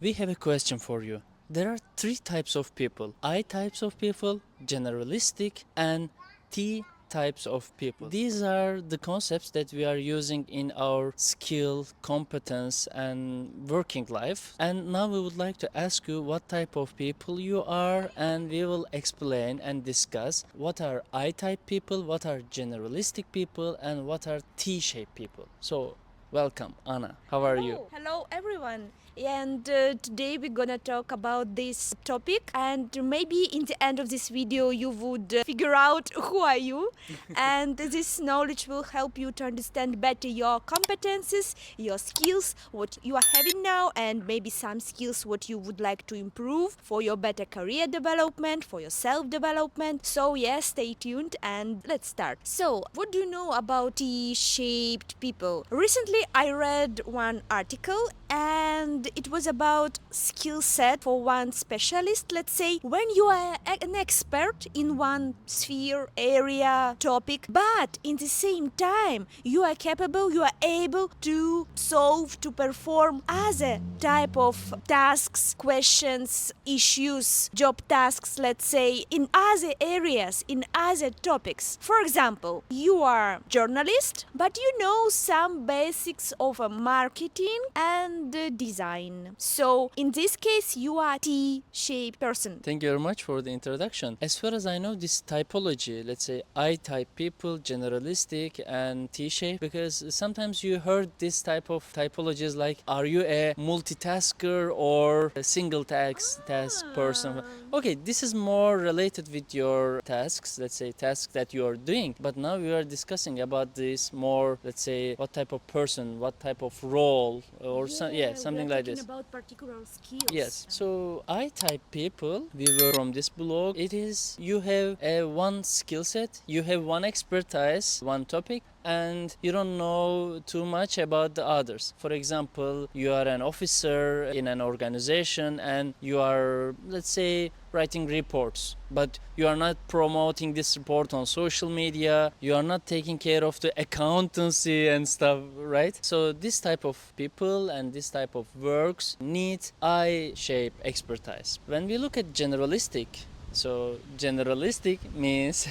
We have a question for you. There are three types of people: I types of people, generalistic, and T types of people. These are the concepts that we are using in our skill, competence, and working life. And now we would like to ask you what type of people you are, and we will explain and discuss what are I type people, what are generalistic people, and what are T shaped people. So, welcome, Anna. How are you? Hello everyone. And today we're gonna talk about this topic, and maybe in the end of this video you would figure out who are you, and this knowledge will help you to understand better your competences, your skills, what you are having now, and maybe some skills what you would like to improve for your better career development, for your self development. So yes, stay tuned and let's start. So what do you know about T-shaped people? Recently I read one article, and it was about skill set for one specialist. Let's say when you are an expert in one sphere, area, topic, but in the same time you are capable, you are able to solve, to perform other type of tasks, questions, issues, job tasks, let's say, in other areas, in other topics. For example, you are journalist, but you know some basics of marketing and design. So in this case, you are T-shaped person. Thank you very much for the introduction. As far as I know, this typology, let's say I type people, generalistic, and T shape, because sometimes you heard this type of typologies like, are you a multitasker or a single task person? Okay, this is more related with your tasks, let's say tasks that you are doing. But now we are discussing about this more, let's say, what type of person, what type of role, or something like this. About particular skills. Yes. So I type people, we were from this blog. It is you have a one skill set, you have one expertise, one topic, and you don't know too much about the others. For example, you are an officer in an organization and you are, let's say, writing reports, but you are not promoting this report on social media, you are not taking care of the accountancy and stuff, right? So this type of people and this type of works need I-shape expertise. When we look at generalistic, so generalistic means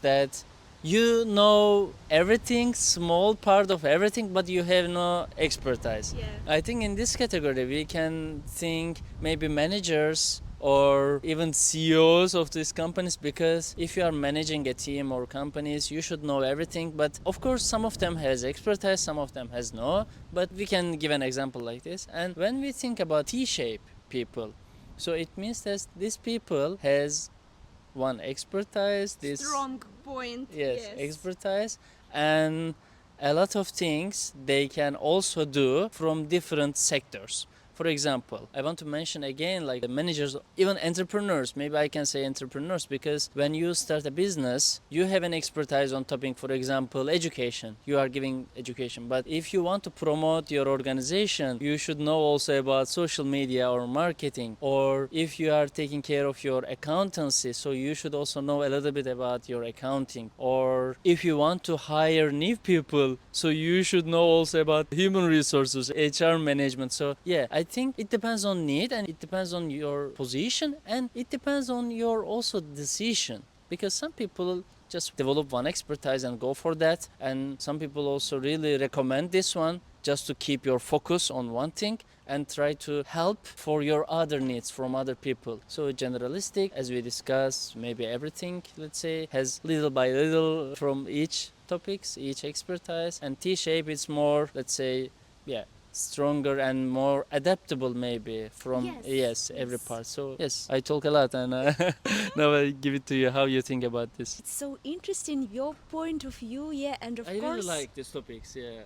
that you know everything, small part of everything, but you have no expertise. Yeah. I think in this category we can think maybe managers or even CEOs of these companies, because if you are managing a team or companies, you should know everything. But of course, some of them has expertise, some of them has no. But we can give an example like this. And when we think about T-shape people, so it means that these people has one expertise, this Strong point. yes, expertise, and a lot of things they can also do from different sectors. For example, I want to mention again like the managers, even entrepreneurs. Maybe I can say entrepreneurs, because when you start a business, you have an expertise on topic, for example, education. You are giving education. But if you want to promote your organization, you should know also about social media or marketing. Or if you are taking care of your accountancy, so you should also know a little bit about your accounting. Or if you want to hire new people, so you should know also about human resources, HR management. So yeah, I think it depends on need, and it depends on your position, and it depends on your also decision, because some people just develop one expertise and go for that, and some people also really recommend this one just to keep your focus on one thing and try to help for your other needs from other people. So generalistic, as we discussed, maybe everything, let's say, has little by little from each topics, each expertise. And T-shape is more, let's say, yeah, stronger and more adaptable maybe from every part. So yes, I talk a lot, and now I give it to you. How you think about this? It's so interesting your point of view, yeah, and of I course. really like these topics. Yeah.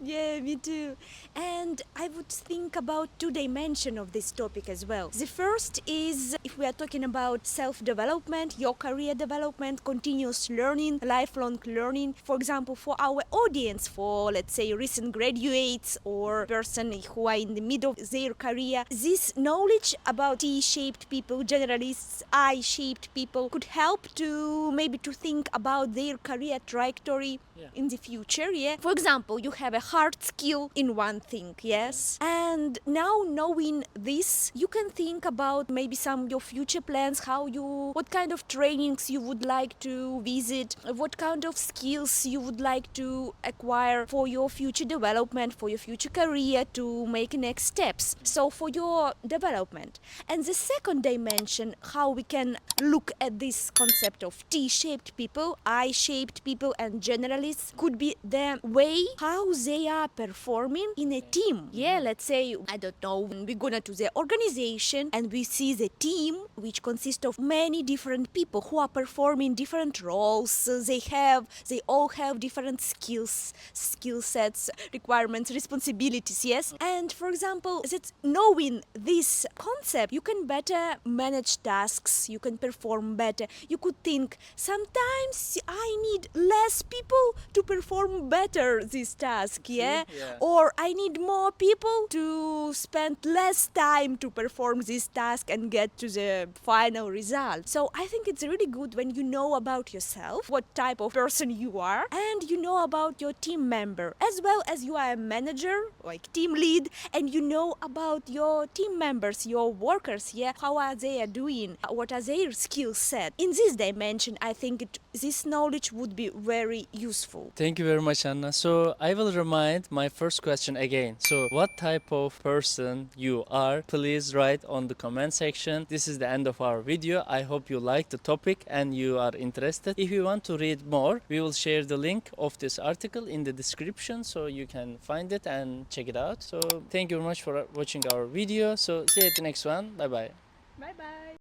Yeah, me too. And I would think about two dimensions of this topic as well. The first is if we are talking about self-development, your career development, continuous learning, lifelong learning. For example, for our audience, for let's say recent graduates or person who are in the middle of their career. This knowledge about T-shaped people, generalists, I-shaped people could help to maybe to think about their career trajectory in the future. For example, you have a hard skill in one thing, yes, and now knowing this, you can think about maybe some of your future plans, what kind of trainings you would like to visit, what kind of skills you would like to acquire for your future development, for your future career, to make next steps. So for your development. And the second dimension, how we can look at this concept of T-shaped people, I-shaped people, and generalists, could be the way how they are performing in a team. Let's say, I don't know, we go to the organization and we see the team which consists of many different people who are performing different roles. They all have different skill sets, requirements, responsibilities, yes. And for example, that knowing this concept, you can better manage tasks, you can perform better. You could think, sometimes I need less people to perform better this task, or I need more people to spend less time to perform this task and get to the final result. So I think it's really good when you know about yourself, what type of person you are, and you know about your team member, as well as you are a manager, like team lead, and you know about your team members, your workers, how are they doing, what are their skill set. In this dimension, I think this knowledge would be very useful. Thank you very much, Anna. So I will remind my first question again. So what type of person you are, please write on the comment section. This is the end of our video. I hope you like the topic and you are interested. If you want to read more, we will share the link of this article in the description so you can find it and check it out. So thank you very much for watching our video. So see you at the next one. Bye bye. Bye bye.